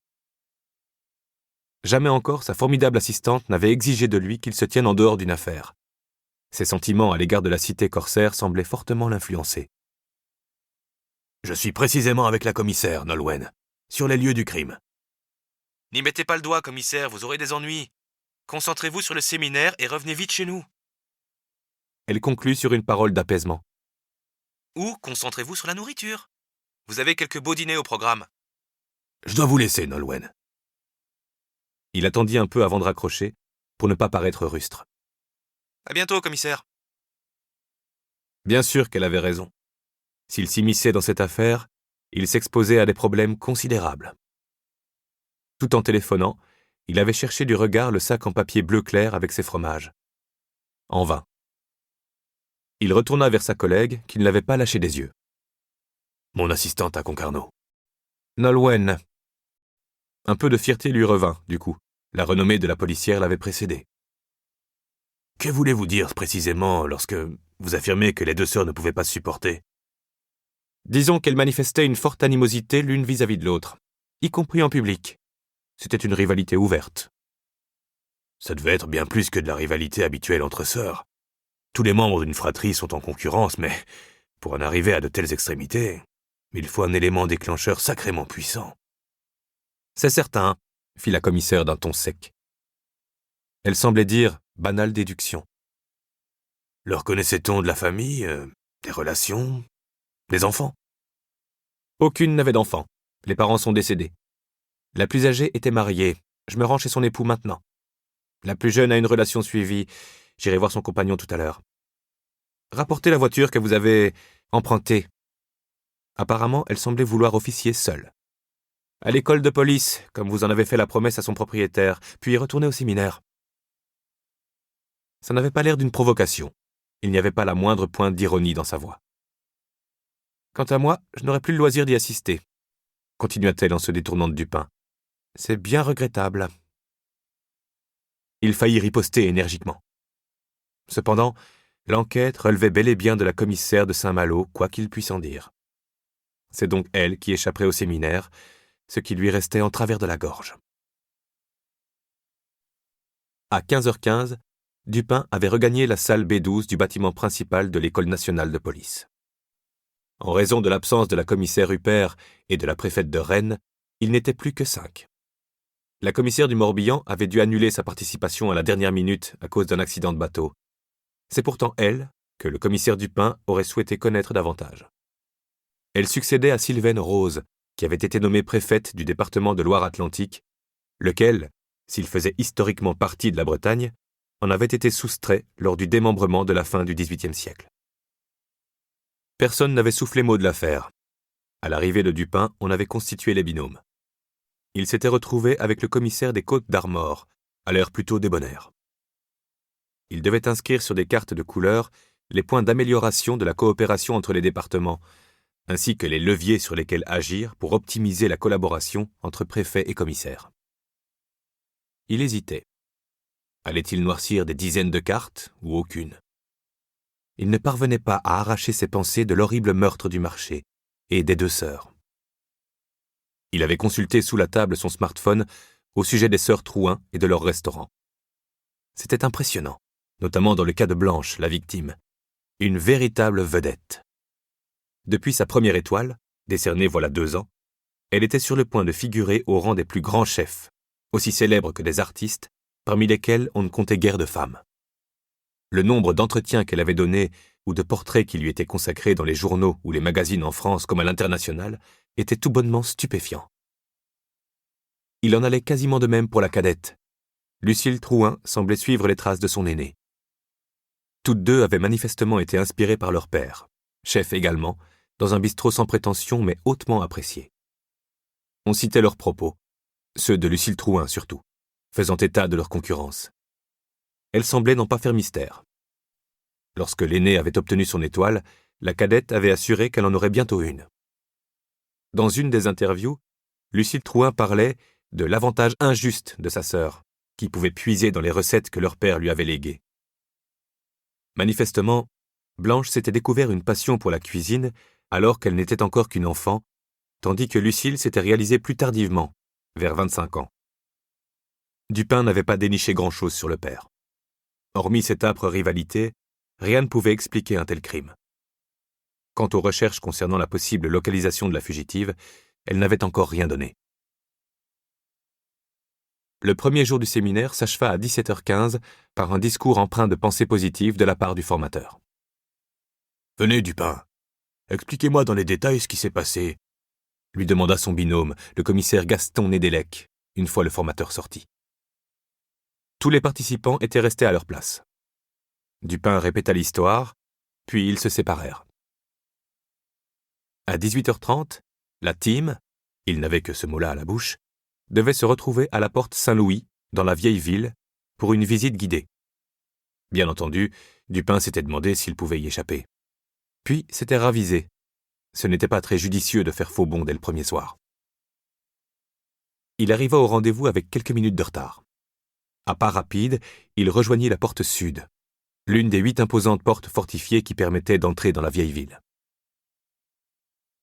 Jamais encore sa formidable assistante n'avait exigé de lui qu'il se tienne en dehors d'une affaire. Ses sentiments à l'égard de la cité corsaire semblaient fortement l'influencer. « Je suis précisément avec la commissaire, Nolwenn, sur les lieux du crime. » « N'y mettez pas le doigt, commissaire, vous aurez des ennuis. Concentrez-vous sur le séminaire et revenez vite chez nous. » Elle conclut sur une parole d'apaisement. « Ou concentrez-vous sur la nourriture. Vous avez quelques beaux dîners au programme. »« Je dois vous laisser, Nolwenn. » Il attendit un peu avant de raccrocher, pour ne pas paraître rustre. « À bientôt, commissaire. » Bien sûr qu'elle avait raison. S'il s'immisçait dans cette affaire, il s'exposait à des problèmes considérables. Tout en téléphonant, il avait cherché du regard le sac en papier bleu clair avec ses fromages. En vain. Il retourna vers sa collègue, qui ne l'avait pas lâché des yeux. « Mon assistante à Concarneau. »« Nolwenn. » Un peu de fierté lui revint, du coup. La renommée de la policière l'avait précédée. « Que voulez-vous dire précisément lorsque vous affirmez que les deux sœurs ne pouvaient pas se supporter ?»« Disons qu'elles manifestaient une forte animosité l'une vis-à-vis de l'autre, y compris en public. C'était une rivalité ouverte. » Ça devait être bien plus que de la rivalité habituelle entre sœurs. Tous les membres d'une fratrie sont en concurrence, mais pour en arriver à de telles extrémités, il faut un élément déclencheur sacrément puissant. « C'est certain, » fit la commissaire d'un ton sec. Elle semblait dire « banale déduction ». « Leur connaissait-on de la famille, des relations, des enfants ?» Aucune n'avait d'enfants. Les parents sont décédés. La plus âgée était mariée. Je me rends chez son époux maintenant. La plus jeune a une relation suivie. J'irai voir son compagnon tout à l'heure. Rapportez la voiture que vous avez empruntée. Apparemment, elle semblait vouloir officier seule. À l'école de police, comme vous en avez fait la promesse à son propriétaire, puis retourner au séminaire. Ça n'avait pas l'air d'une provocation. Il n'y avait pas la moindre pointe d'ironie dans sa voix. Quant à moi, je n'aurai plus le loisir d'y assister, continua-t-elle en se détournant de Dupin. C'est bien regrettable. Il faillit riposter énergiquement. Cependant, l'enquête relevait bel et bien de la commissaire de Saint-Malo, quoi qu'il puisse en dire. C'est donc elle qui échapperait au séminaire, ce qui lui restait en travers de la gorge. À 15h15, Dupin avait regagné la salle B12 du bâtiment principal de l'École nationale de police. En raison de l'absence de la commissaire Huppert et de la préfète de Rennes, il n'était plus que 5. La commissaire du Morbihan avait dû annuler sa participation à la dernière minute à cause d'un accident de bateau. C'est pourtant elle que le commissaire Dupin aurait souhaité connaître davantage. Elle succédait à Sylvaine Rose, qui avait été nommée préfète du département de Loire-Atlantique, lequel, s'il faisait historiquement partie de la Bretagne, en avait été soustrait lors du démembrement de la fin du XVIIIe siècle. Personne n'avait soufflé mot de l'affaire. À l'arrivée de Dupin, on avait constitué les binômes. Il s'était retrouvé avec le commissaire des Côtes-d'Armor, à l'air plutôt débonnaire. Il devait inscrire sur des cartes de couleur les points d'amélioration de la coopération entre les départements, ainsi que les leviers sur lesquels agir pour optimiser la collaboration entre préfets et commissaires. Il hésitait. Allait-il noircir des dizaines de cartes ou aucune ? Il ne parvenait pas à arracher ses pensées de l'horrible meurtre du marché et des deux sœurs. Il avait consulté sous la table son smartphone au sujet des sœurs Trouin et de leur restaurant. C'était impressionnant, notamment dans le cas de Blanche, la victime. Une véritable vedette. Depuis sa première étoile, décernée voilà 2 ans, elle était sur le point de figurer au rang des plus grands chefs, aussi célèbres que des artistes, parmi lesquels on ne comptait guère de femmes. Le nombre d'entretiens qu'elle avait donnés ou de portraits qui lui étaient consacrés dans les journaux ou les magazines en France comme à l'international était tout bonnement stupéfiant. Il en allait quasiment de même pour la cadette. Lucille Trouin semblait suivre les traces de son aînée. Toutes deux avaient manifestement été inspirées par leur père, chef également, dans un bistrot sans prétention mais hautement apprécié. On citait leurs propos, ceux de Lucille Trouin surtout, faisant état de leur concurrence. Elle semblait n'en pas faire mystère. Lorsque l'aînée avait obtenu son étoile, la cadette avait assuré qu'elle en aurait bientôt une. Dans une des interviews, Lucille Trouin parlait de l'avantage injuste de sa sœur, qui pouvait puiser dans les recettes que leur père lui avait léguées. Manifestement, Blanche s'était découvert une passion pour la cuisine alors qu'elle n'était encore qu'une enfant, tandis que Lucille s'était réalisée plus tardivement, vers 25 ans. Dupin n'avait pas déniché grand-chose sur le père. Hormis cette âpre rivalité, rien ne pouvait expliquer un tel crime. Quant aux recherches concernant la possible localisation de la fugitive, elles n'avaient encore rien donné. Le premier jour du séminaire s'acheva à 17h15 par un discours empreint de pensée positive de la part du formateur. « Venez, Dupin, expliquez-moi dans les détails ce qui s'est passé, » lui demanda son binôme, le commissaire Gaston Nédélec, une fois le formateur sorti. Tous les participants étaient restés à leur place. Dupin répéta l'histoire, puis ils se séparèrent. À 18h30, la team, il n'avait que ce mot-là à la bouche, devait se retrouver à la porte Saint-Louis, dans la vieille ville, pour une visite guidée. Bien entendu, Dupin s'était demandé s'il pouvait y échapper. Puis s'était ravisé. Ce n'était pas très judicieux de faire faux bond dès le premier soir. Il arriva au rendez-vous avec quelques minutes de retard. À pas rapide, il rejoignit la porte sud, l'une des 8 imposantes portes fortifiées qui permettaient d'entrer dans la vieille ville.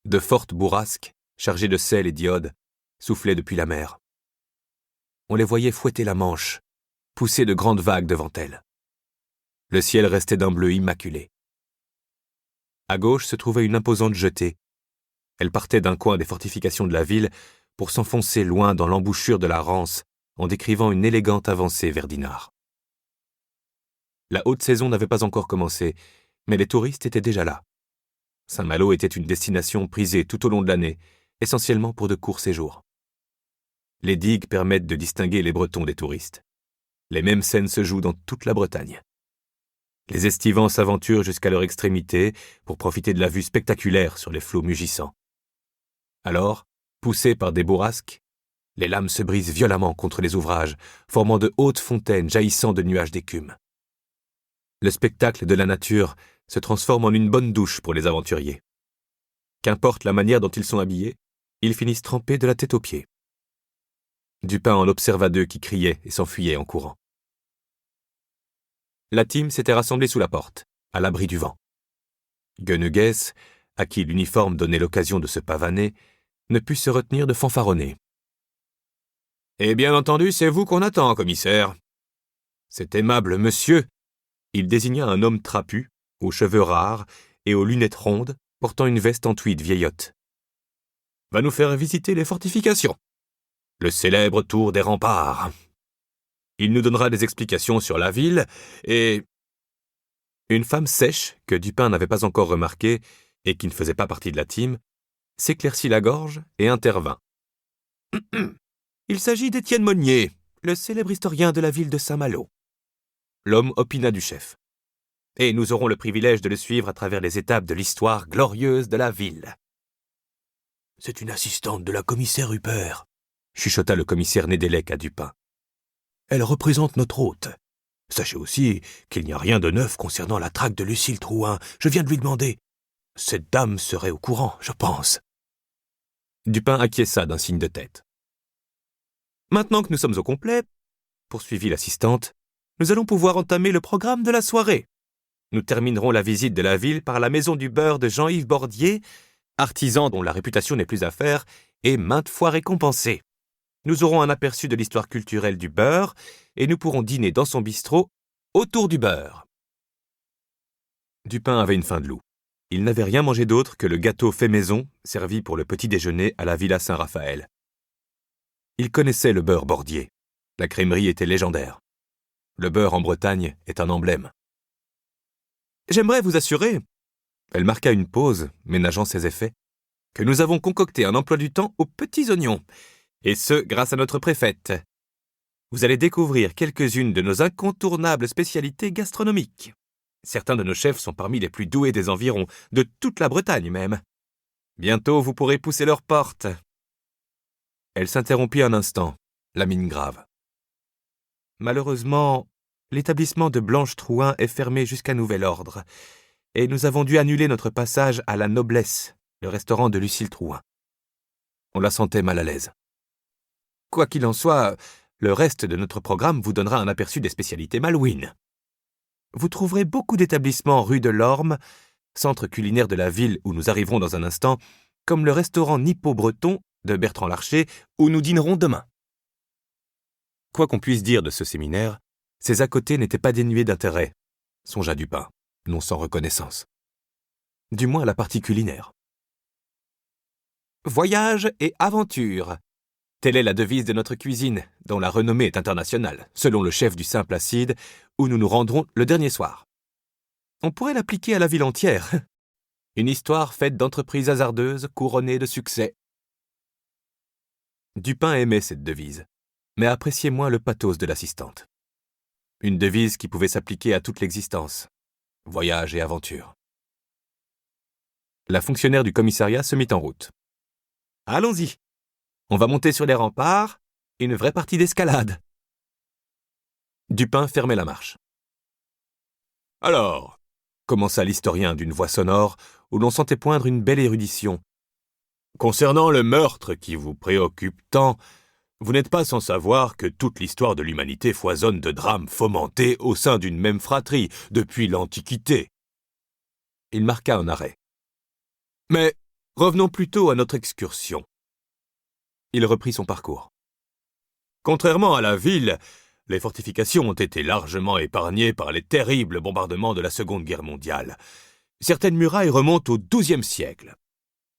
De fortes bourrasques, chargées de sel et d'iode, soufflaient depuis la mer. On les voyait fouetter la Manche, pousser de grandes vagues devant elles. Le ciel restait d'un bleu immaculé. À gauche se trouvait une imposante jetée. Elle partait d'un coin des fortifications de la ville pour s'enfoncer loin dans l'embouchure de la Rance en décrivant une élégante avancée vers Dinard. La haute saison n'avait pas encore commencé, mais les touristes étaient déjà là. Saint-Malo était une destination prisée tout au long de l'année, essentiellement pour de courts séjours. Les digues permettent de distinguer les Bretons des touristes. Les mêmes scènes se jouent dans toute la Bretagne. Les estivants s'aventurent jusqu'à leur extrémité pour profiter de la vue spectaculaire sur les flots mugissants. Alors, poussés par des bourrasques, les lames se brisent violemment contre les ouvrages, formant de hautes fontaines jaillissant de nuages d'écume. Le spectacle de la nature se transforme en une bonne douche pour les aventuriers. Qu'importe la manière dont ils sont habillés, ils finissent trempés de la tête aux pieds. Dupin en observa 2 qui criaient et s'enfuyaient en courant. La team s'était rassemblée sous la porte, à l'abri du vent. Gueneguès, à qui l'uniforme donnait l'occasion de se pavaner, ne put se retenir de fanfaronner. « Et bien entendu, c'est vous qu'on attend, commissaire. » Cet aimable monsieur, il désigna un homme trapu, aux cheveux rares et aux lunettes rondes, portant une veste en tweed vieillotte. « Va nous faire visiter les fortifications. Le célèbre tour des remparts. Il nous donnera des explications sur la ville et... » Une femme sèche, que Dupin n'avait pas encore remarquée et qui ne faisait pas partie de la team, s'éclaircit la gorge et intervint. « Il s'agit d'Étienne Monnier, le célèbre historien de la ville de Saint-Malo. » L'homme opina du chef. « Et nous aurons le privilège de le suivre à travers les étapes de l'histoire glorieuse de la ville. »« C'est une assistante de la commissaire Huppert, » chuchota le commissaire Nédélec à Dupin. « Elle représente notre hôte. Sachez aussi qu'il n'y a rien de neuf concernant la traque de Lucille Trouin. Je viens de lui demander. Cette dame serait au courant, je pense. » Dupin acquiesça d'un signe de tête. « Maintenant que nous sommes au complet, » poursuivit l'assistante, « nous allons pouvoir entamer le programme de la soirée. Nous terminerons la visite de la ville par la maison du beurre de Jean-Yves Bordier, artisan dont la réputation n'est plus à faire et maintes fois récompensé. Nous aurons un aperçu de l'histoire culturelle du beurre et nous pourrons dîner dans son bistrot autour du beurre. » Dupin avait une faim de loup. Il n'avait rien mangé d'autre que le gâteau fait maison, servi pour le petit déjeuner à la Villa Saint-Raphaël. Il connaissait le beurre Bordier. La crèmerie était légendaire. Le beurre en Bretagne est un emblème. « J'aimerais vous assurer, » elle marqua une pause, ménageant ses effets, « que nous avons concocté un emploi du temps aux petits oignons Et ce, grâce à notre préfète. Vous allez découvrir quelques-unes de nos incontournables spécialités gastronomiques. Certains de nos chefs sont parmi les plus doués des environs, de toute la Bretagne même. Bientôt, vous pourrez pousser leurs portes. » Elle s'interrompit un instant, la mine grave. « Malheureusement, l'établissement de Blanche Trouin est fermé jusqu'à nouvel ordre, et nous avons dû annuler notre passage à la Noblesse, le restaurant de Lucille Trouin. » On la sentait mal à l'aise. « Quoi qu'il en soit, le reste de notre programme vous donnera un aperçu des spécialités malouines. Vous trouverez beaucoup d'établissements rue de l'Orme, centre culinaire de la ville où nous arriverons dans un instant, comme le restaurant nippo-breton de Bertrand Larcher, où nous dînerons demain. » Quoi qu'on puisse dire de ce séminaire, ses à côté n'étaient pas dénués d'intérêt, songea Dupin, non sans reconnaissance. Du moins la partie culinaire. Voyage et aventure. Telle est la devise de notre cuisine, dont la renommée est internationale, selon le chef du Saint-Placide, où nous nous rendrons le dernier soir. On pourrait l'appliquer à la ville entière. Une histoire faite d'entreprises hasardeuses couronnées de succès. Dupin aimait cette devise, mais appréciait moins le pathos de l'assistante. Une devise qui pouvait s'appliquer à toute l'existence. Voyage et aventure. La fonctionnaire du commissariat se mit en route. « Allons-y. On va monter sur les remparts, une vraie partie d'escalade. » Dupin fermait la marche. « Alors, » commença l'historien d'une voix sonore où l'on sentait poindre une belle érudition. « Concernant le meurtre qui vous préoccupe tant, vous n'êtes pas sans savoir que toute l'histoire de l'humanité foisonne de drames fomentés au sein d'une même fratrie depuis l'Antiquité. » Il marqua un arrêt. « Mais revenons plutôt à notre excursion. » Il reprit son parcours. « Contrairement à la ville, les fortifications ont été largement épargnées par les terribles bombardements de la Seconde Guerre mondiale. Certaines murailles remontent au XIIe siècle.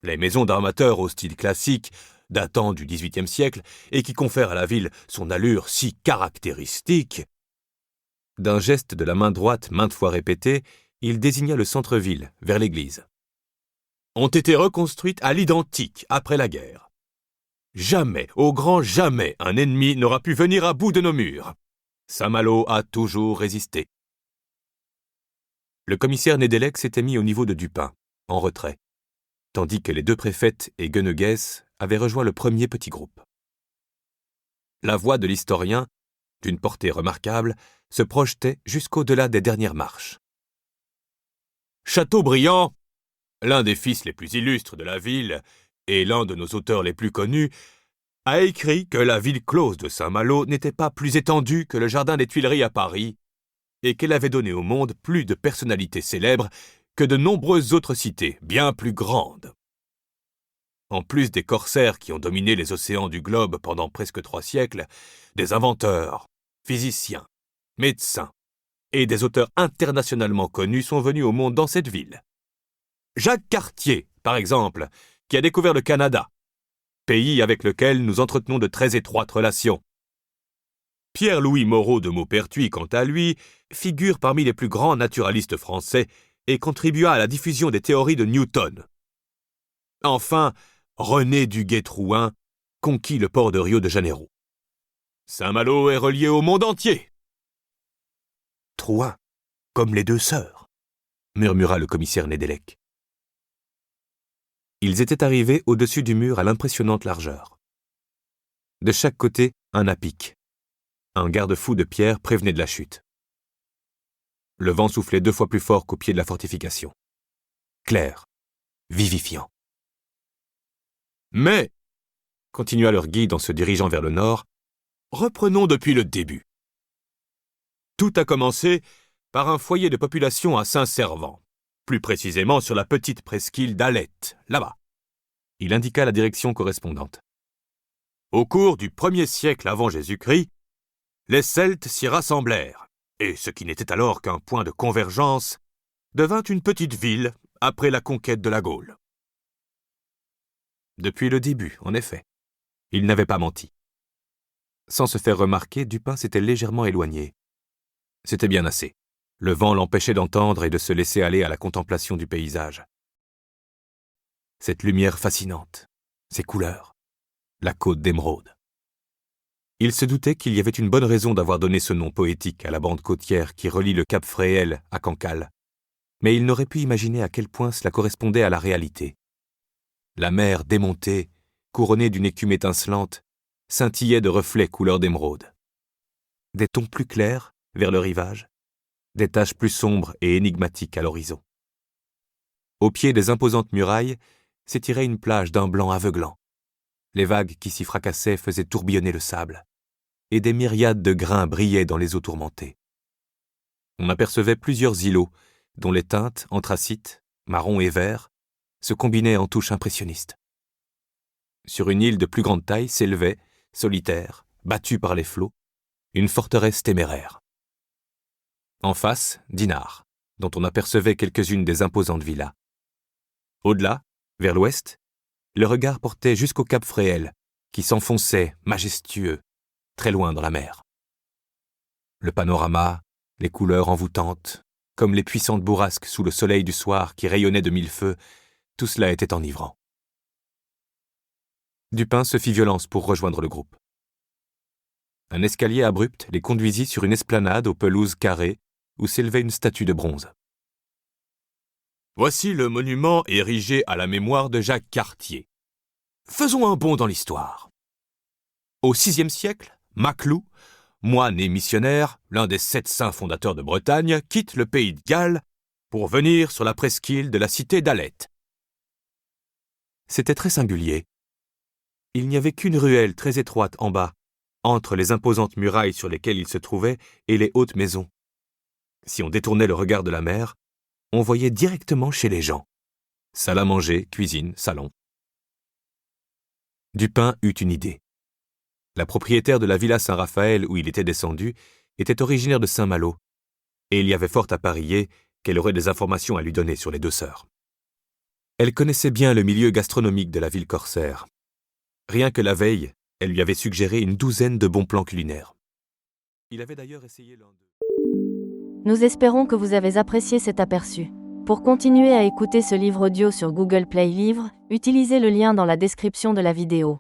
Les maisons d'armateurs au style classique, datant du XVIIIe siècle, et qui confèrent à la ville son allure si caractéristique. » D'un geste de la main droite maintes fois répété, il désigna le centre-ville, vers l'église. « Ont été reconstruites à l'identique après la guerre. Jamais, au grand jamais, un ennemi n'aura pu venir à bout de nos murs. Saint-Malo a toujours résisté. » Le commissaire Nédélec s'était mis au niveau de Dupin, en retrait, tandis que les deux préfètes et Gueneguès avaient rejoint le premier petit groupe. La voix de l'historien, d'une portée remarquable, se projetait jusqu'au-delà des dernières marches. Chateaubriand, l'un des fils les plus illustres de la ville et l'un de nos auteurs les plus connus, a écrit que la ville close de Saint-Malo n'était pas plus étendue que le jardin des Tuileries à Paris et qu'elle avait donné au monde plus de personnalités célèbres que de nombreuses autres cités, bien plus grandes. En plus des corsaires qui ont dominé les océans du globe pendant presque 3 siècles, des inventeurs, physiciens, médecins et des auteurs internationalement connus sont venus au monde dans cette ville. Jacques Cartier, par exemple, qui a découvert le Canada, pays avec lequel nous entretenons de très étroites relations. Pierre-Louis Moreau de Maupertuis, quant à lui, figure parmi les plus grands naturalistes français et contribua à la diffusion des théories de Newton. Enfin, René Duguay-Trouin conquit le port de Rio de Janeiro. Saint-Malo est relié au monde entier. « Trouin, comme les 2 sœurs, » murmura le commissaire Nédélec. Ils étaient arrivés au-dessus du mur à l'impressionnante largeur. De chaque côté, un à-pic. Un garde-fou de pierre prévenait de la chute. Le vent soufflait 2 fois plus fort qu'au pied de la fortification. Clair, vivifiant. « Mais, » continua leur guide en se dirigeant vers le nord, « reprenons depuis le début. Tout a commencé par un foyer de population à Saint-Servant, plus précisément sur la petite presqu'île d'Alette, là-bas. » Il indiqua la direction correspondante. Au cours du 1er siècle avant Jésus-Christ, les Celtes s'y rassemblèrent, et ce qui n'était alors qu'un point de convergence devint une petite ville après la conquête de la Gaule. Depuis le début, en effet, il n'avait pas menti. Sans se faire remarquer, Dupin s'était légèrement éloigné. C'était bien assez. Le vent l'empêchait d'entendre et de se laisser aller à la contemplation du paysage. Cette lumière fascinante, ces couleurs, la côte d'Émeraude. Il se doutait qu'il y avait une bonne raison d'avoir donné ce nom poétique à la bande côtière qui relie le cap Fréhel à Cancale, mais il n'aurait pu imaginer à quel point cela correspondait à la réalité. La mer démontée, couronnée d'une écume étincelante, scintillait de reflets couleur d'émeraude. Des tons plus clairs vers le rivage, des taches plus sombres et énigmatiques à l'horizon. Au pied des imposantes murailles s'étirait une plage d'un blanc aveuglant. Les vagues qui s'y fracassaient faisaient tourbillonner le sable, et des myriades de grains brillaient dans les eaux tourmentées. On apercevait plusieurs îlots, dont les teintes, anthracites, marron et vert, se combinaient en touches impressionnistes. Sur une île de plus grande taille s'élevait, solitaire, battue par les flots, une forteresse téméraire. En face, Dinard, dont on apercevait quelques-unes des imposantes villas. Au-delà, vers l'ouest, le regard portait jusqu'au cap Fréhel, qui s'enfonçait, majestueux, très loin dans la mer. Le panorama, les couleurs envoûtantes, comme les puissantes bourrasques sous le soleil du soir qui rayonnait de mille feux, tout cela était enivrant. Dupin se fit violence pour rejoindre le groupe. Un escalier abrupt les conduisit sur une esplanade aux pelouses carrées où s'élevait une statue de bronze. Voici le monument érigé à la mémoire de Jacques Cartier. Faisons un bond dans l'histoire. Au VIe siècle, Maclou, moine et missionnaire, l'un des 7 saints fondateurs de Bretagne, quitte le pays de Galles pour venir sur la presqu'île de la cité d'Alette. C'était très singulier. Il n'y avait qu'une ruelle très étroite en bas, entre les imposantes murailles sur lesquelles il se trouvait et les hautes maisons. Si on détournait le regard de la mer, on voyait directement chez les gens. Salle à manger, cuisine, salon. Dupin eut une idée. La propriétaire de la villa Saint-Raphaël où il était descendu était originaire de Saint-Malo, et il y avait fort à parier qu'elle aurait des informations à lui donner sur les 2 sœurs. Elle connaissait bien le milieu gastronomique de la ville corsaire. Rien que la veille, elle lui avait suggéré une 12aine de bons plans culinaires. Il avait d'ailleurs essayé l'un d'eux. Nous espérons que vous avez apprécié cet aperçu. Pour continuer à écouter ce livre audio sur Google Play Livres, utilisez le lien dans la description de la vidéo.